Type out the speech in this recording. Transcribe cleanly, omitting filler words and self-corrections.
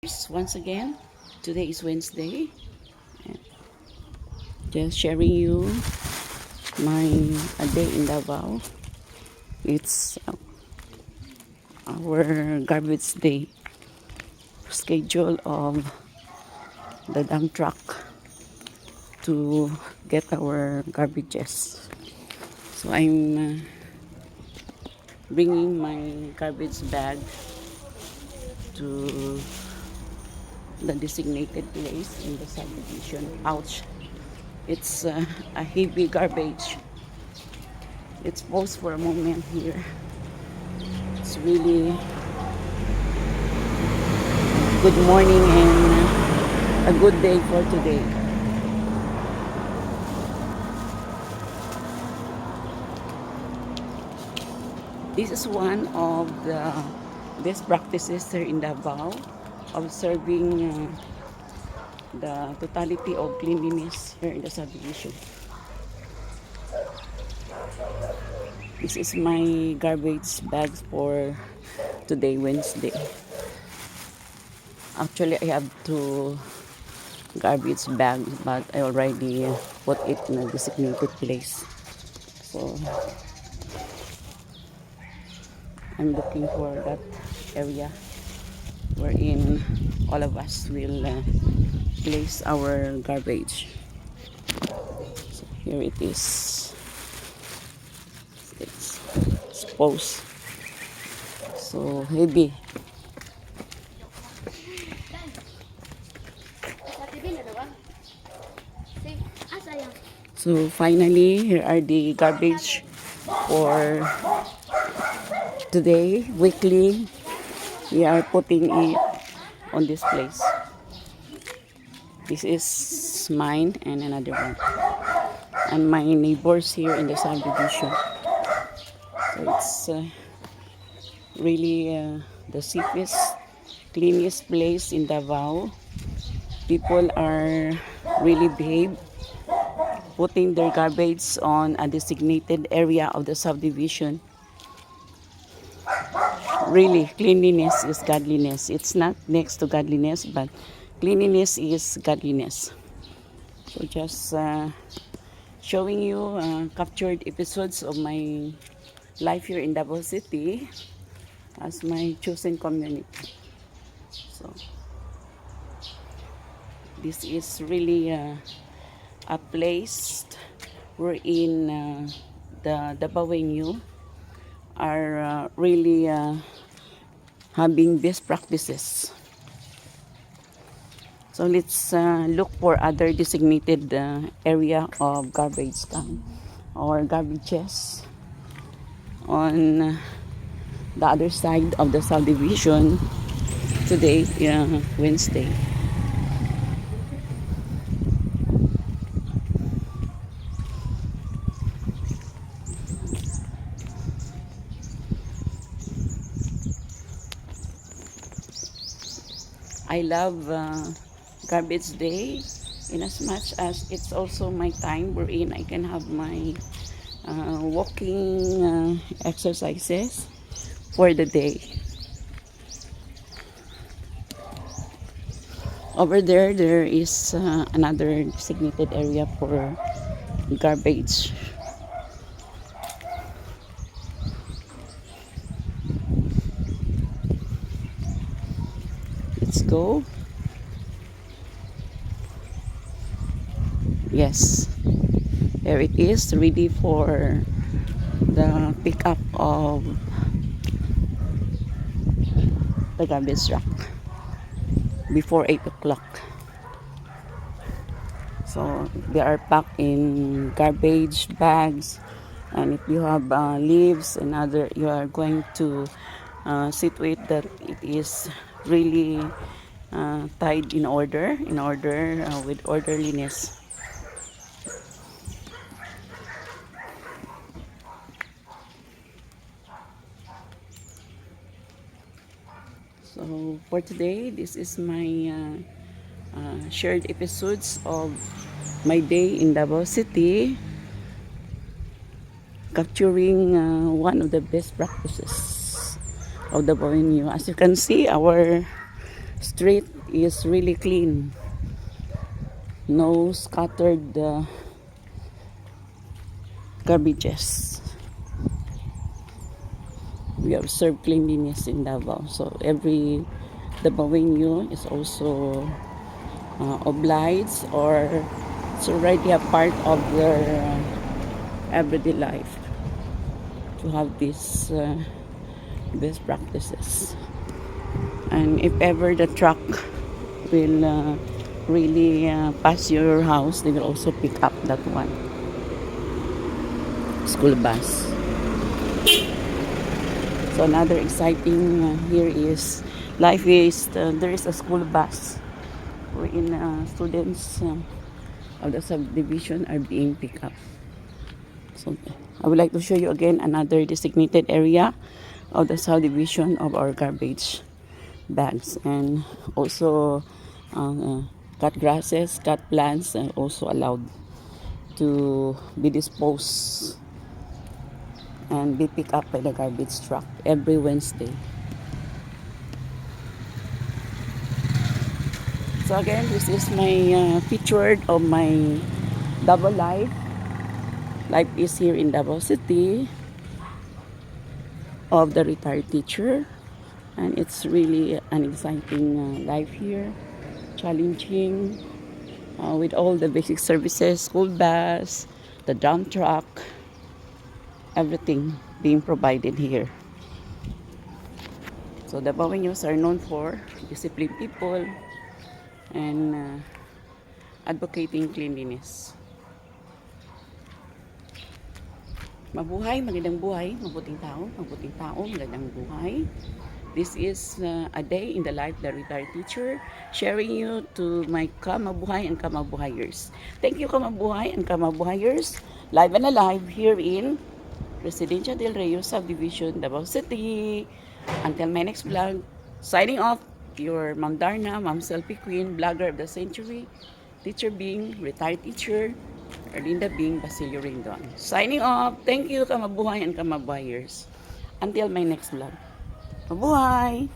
Once again, today is Wednesday. Just sharing you my a day in Davao. It's our garbage day schedule of the dump truck to get our garbages. So I'm bringing my garbage bag to the designated place in the subdivision. Ouch! It's a heavy garbage. Let's pause for a moment here. It's really good morning and a good day for today. This is one of the best practices here in Davao, observing the totality of cleanliness here in the subdivision. This is my garbage bags for today, Wednesday. Actually, I have two garbage bags, but I already put it in a designated place. So, I'm looking for that area wherein all of us will place our garbage. So here it is. It's exposed. So heavy. So finally, here are the garbage for today, weekly. We are putting it on this place. This is mine and another one. And my neighbors here in the subdivision. So it's really the safest, cleanest place in Davao. People are really behave, putting their garbage on a designated area of the subdivision. Really, cleanliness is godliness. It's not next to godliness, but cleanliness is godliness. So just showing you captured episodes of my life here in Davao City as my chosen community. So this is really a place wherein the Davaoeño are really having best practices. So let's look for other designated area of garbage can or garbages on the other side of the subdivision today, Wednesday. I love garbage day in as much as it's also my time wherein I can have my walking exercises for the day. Over there is another designated area for garbage. Let's go. Yes, there it is, ready for the pickup of the garbage truck before 8 o'clock. So they are packed in garbage bags, and if you have leaves and other, you are going to see to it that it is really tied in order with orderliness. So for today, this is my shared episodes of my day in Davao City, capturing one of the best practices of the Davaoeño. As you can see, our street is really clean. No scattered garbages. We observe cleanliness in Davao. So every Davaoeño is also obliged, or it's already a part of their everyday life to have these best practices. And if ever the truck will really pass your house, they will also pick up that one. School bus. So another exciting here is life is there is a school bus wherein students of the subdivision are being picked up. So I would like to show you again another designated area of the subdivision of our garbage bags, and also cut grasses, cut plants are also allowed to be disposed and be picked up by the garbage truck every Wednesday. So again, this is my featured of my Davao life. Life is here in Davao City of the retired teacher, and it's really an exciting life here, challenging with all the basic services, school bus, the dump truck, everything being provided here. So the Davaoeños are known for disciplined people and advocating cleanliness. Mabuhay, magandang buhay, mabuting tao, magandang buhay. This is a day in the life of the retired teacher, sharing you to my kamabuhay and kamabuhayers. Thank you, kamabuhay and kamabuhayers. Live and alive here in Residencia del Rio Subdivision, Davao City. Until my next vlog, signing off, your Ma'am Darna, Ma'am Selfie Queen, blogger of the century, teacher being retired teacher, Erlinda being Basilio Rindon. Signing off. Thank you, kamabuhay and kamabuhayers. Until my next vlog. Mabuhay!